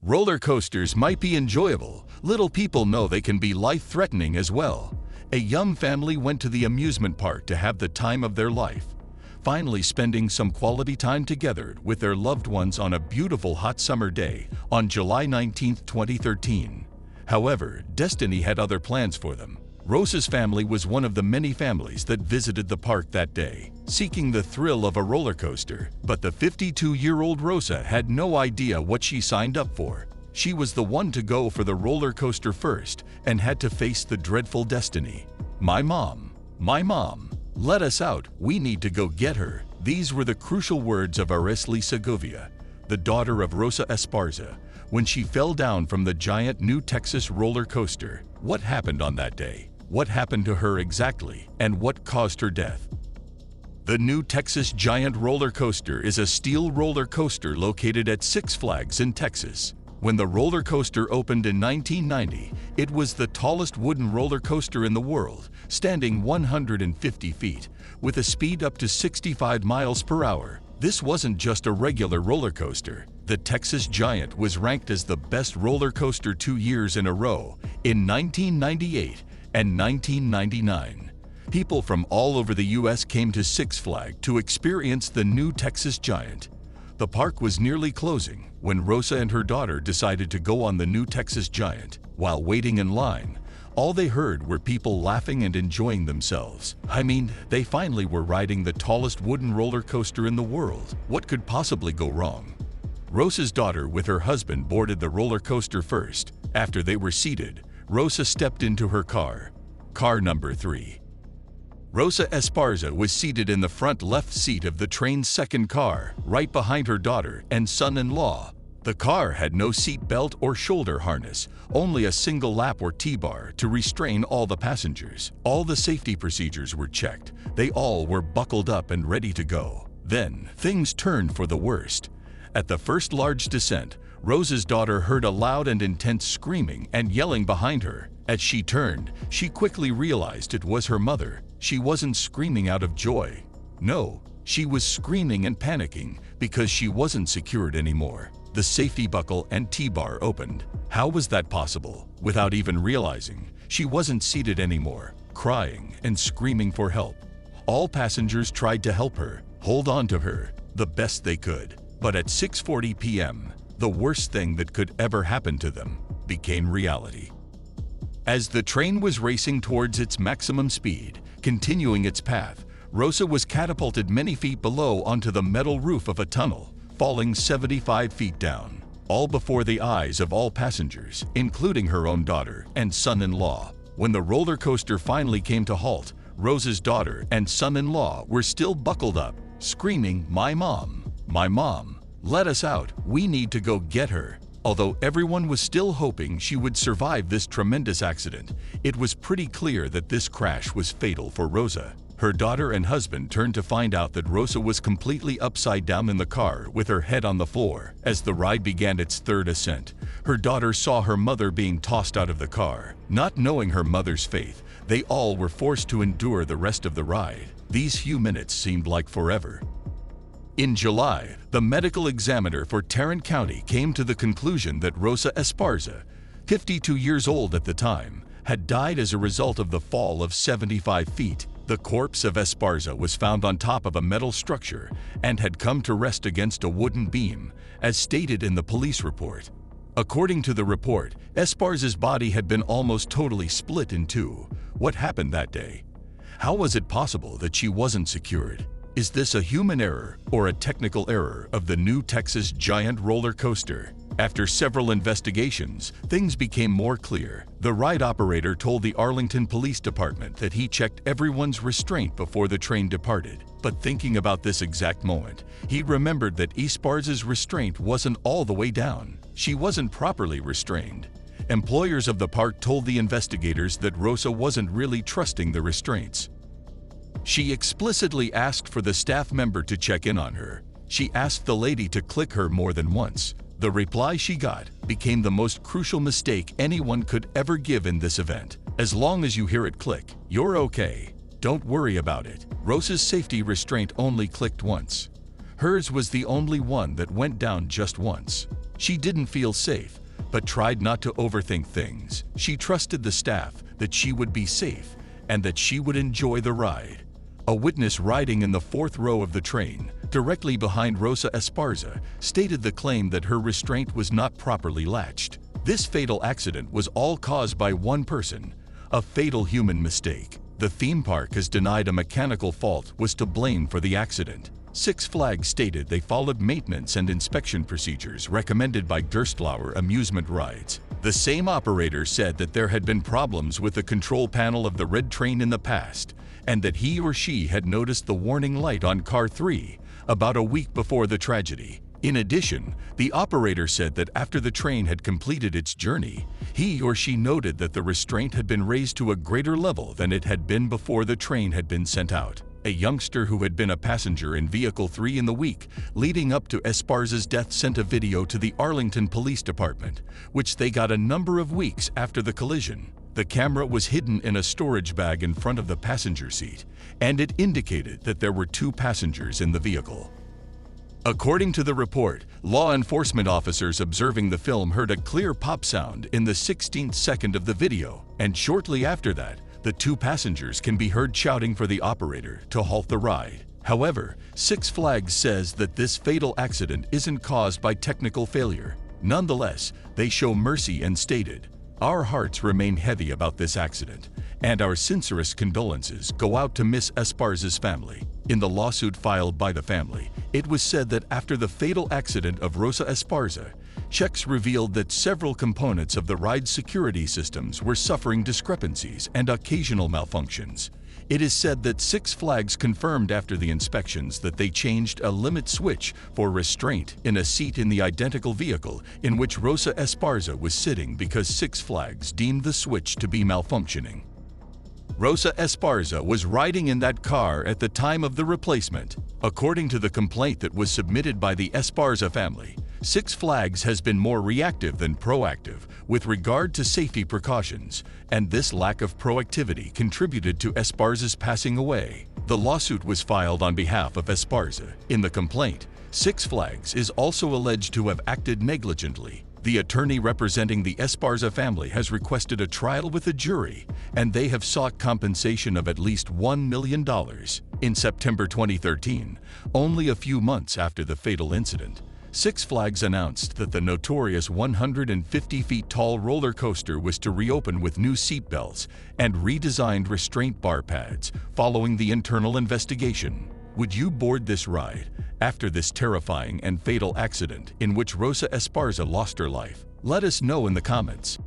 Roller coasters might be enjoyable, little people know they can be life-threatening as well. A young family went to the amusement park to have the time of their life, finally spending some quality time together with their loved ones on a beautiful hot summer day on July 19, 2013. However, destiny had other plans for them. Rosa's family was one of the many families that visited the park that day, seeking the thrill of a roller coaster. But the 52-year-old Rosa had no idea what she signed up for. She was the one to go for the roller coaster first and had to face the dreadful destiny. My mom, let us out, we need to go get her." These were the crucial words of Araceli Segovia, the daughter of Rosa Esparza, when she fell down from the giant New Texas roller coaster. What happened on that day? What happened to her exactly, and what caused her death? The New Texas Giant Roller Coaster is a steel roller coaster located at Six Flags in Texas. When the roller coaster opened in 1990, it was the tallest wooden roller coaster in the world, standing 150 feet, with a speed up to 65 miles per hour. This wasn't just a regular roller coaster. The Texas Giant was ranked as the best roller coaster 2 years in a row, in 1998 and 1999. People from all over the U.S. came to Six Flags to experience the new Texas Giant. The park was nearly closing when Rosa and her daughter decided to go on the new Texas Giant. While waiting in line, all they heard were people laughing and enjoying themselves. I mean, they finally were riding the tallest wooden roller coaster in the world. What could possibly go wrong? Rosa's daughter with her husband boarded the roller coaster first. After they were seated, Rosa stepped into her car number 3. Rosa Esparza was seated in the front left seat of the train's second car, right behind her daughter and son-in-law. The car had no seat belt or shoulder harness, only a single lap or T-bar to restrain all the passengers. All the safety procedures were checked. They all were buckled up and ready to go. Then, things turned for the worst. At the first large descent, Rosa's daughter heard a loud and intense screaming and yelling behind her. As she turned, she quickly realized it was her mother. She wasn't screaming out of joy. No, she was screaming and panicking because she wasn't secured anymore. The safety buckle and T-bar opened. How was that possible? Without even realizing, she wasn't seated anymore, crying and screaming for help. All passengers tried to help her, hold on to her, the best they could. But at 6:40 p.m., the worst thing that could ever happen to them became reality. As the train was racing towards its maximum speed, continuing its path, Rosa was catapulted many feet below onto the metal roof of a tunnel, falling 75 feet down, all before the eyes of all passengers, including her own daughter and son-in-law. When the roller coaster finally came to halt, Rosa's daughter and son-in-law were still buckled up, screaming, my mom, let us out, we need to go get her." Although everyone was still hoping she would survive this tremendous accident, it was pretty clear that this crash was fatal for Rosa. Her daughter and husband turned to find out that Rosa was completely upside down in the car with her head on the floor. As the ride began its third ascent, her daughter saw her mother being tossed out of the car. Not knowing her mother's fate, they all were forced to endure the rest of the ride. These few minutes seemed like forever. In July, the medical examiner for Tarrant County came to the conclusion that Rosa Esparza, 52 years old at the time, had died as a result of the fall of 75 feet. The corpse of Esparza was found on top of a metal structure and had come to rest against a wooden beam, as stated in the police report. According to the report, Esparza's body had been almost totally split in two. What happened that day? How was it possible that she wasn't secured? Is this a human error or a technical error of the new Texas Giant roller coaster? After several investigations, things became more clear. The ride operator told the Arlington Police Department that he checked everyone's restraint before the train departed. But thinking about this exact moment, he remembered that Esparza's restraint wasn't all the way down. She wasn't properly restrained. Employers of the park told the investigators that Rosa wasn't really trusting the restraints. She explicitly asked for the staff member to check in on her. She asked the lady to click her more than once. The reply she got became the most crucial mistake anyone could ever give in this event. As long as you hear it click, you're okay. Don't worry about it. Rosa's safety restraint only clicked once. Hers was the only one that went down just once. She didn't feel safe, but tried not to overthink things. She trusted the staff that she would be safe and that she would enjoy the ride. A witness riding in the fourth row of the train, directly behind Rosa Esparza, stated the claim that her restraint was not properly latched. This fatal accident was all caused by one person, a fatal human mistake. The theme park has denied a mechanical fault was to blame for the accident. Six Flags stated they followed maintenance and inspection procedures recommended by Gerstlauer Amusement Rides. The same operator said that there had been problems with the control panel of the red train in the past, and that he or she had noticed the warning light on Car 3 about a week before the tragedy. In addition, the operator said that after the train had completed its journey, he or she noted that the restraint had been raised to a greater level than it had been before the train had been sent out. A youngster who had been a passenger in Vehicle 3 in the week leading up to Esparza's death sent a video to the Arlington Police Department, which they got a number of weeks after the collision. The camera was hidden in a storage bag in front of the passenger seat, and it indicated that there were two passengers in the vehicle. According to the report, law enforcement officers observing the film heard a clear pop sound in the 16th second of the video, and shortly after that, the two passengers can be heard shouting for the operator to halt the ride. However, Six Flags says that this fatal accident isn't caused by technical failure. Nonetheless, they show mercy and stated, "Our hearts remain heavy about this accident, and our sincerest condolences go out to Miss Esparza's family." In the lawsuit filed by the family, it was said that after the fatal accident of Rosa Esparza, checks revealed that several components of the ride's security systems were suffering discrepancies and occasional malfunctions. It is said that Six Flags confirmed after the inspections that they changed a limit switch for restraint in a seat in the identical vehicle in which Rosa Esparza was sitting because Six Flags deemed the switch to be malfunctioning. Rosa Esparza was riding in that car at the time of the replacement. According to the complaint that was submitted by the Esparza family, Six Flags has been more reactive than proactive with regard to safety precautions, and this lack of proactivity contributed to Esparza's passing away. The lawsuit was filed on behalf of Esparza. In the complaint, Six Flags is also alleged to have acted negligently. The attorney representing the Esparza family has requested a trial with a jury, and they have sought compensation of at least $1 million. In September 2013, only a few months after the fatal incident, Six Flags announced that the notorious 150 feet tall roller coaster was to reopen with new seat belts and redesigned restraint bar pads following the internal investigation. Would you board this ride after this terrifying and fatal accident in which Rosa Esparza lost her life? Let us know in the comments.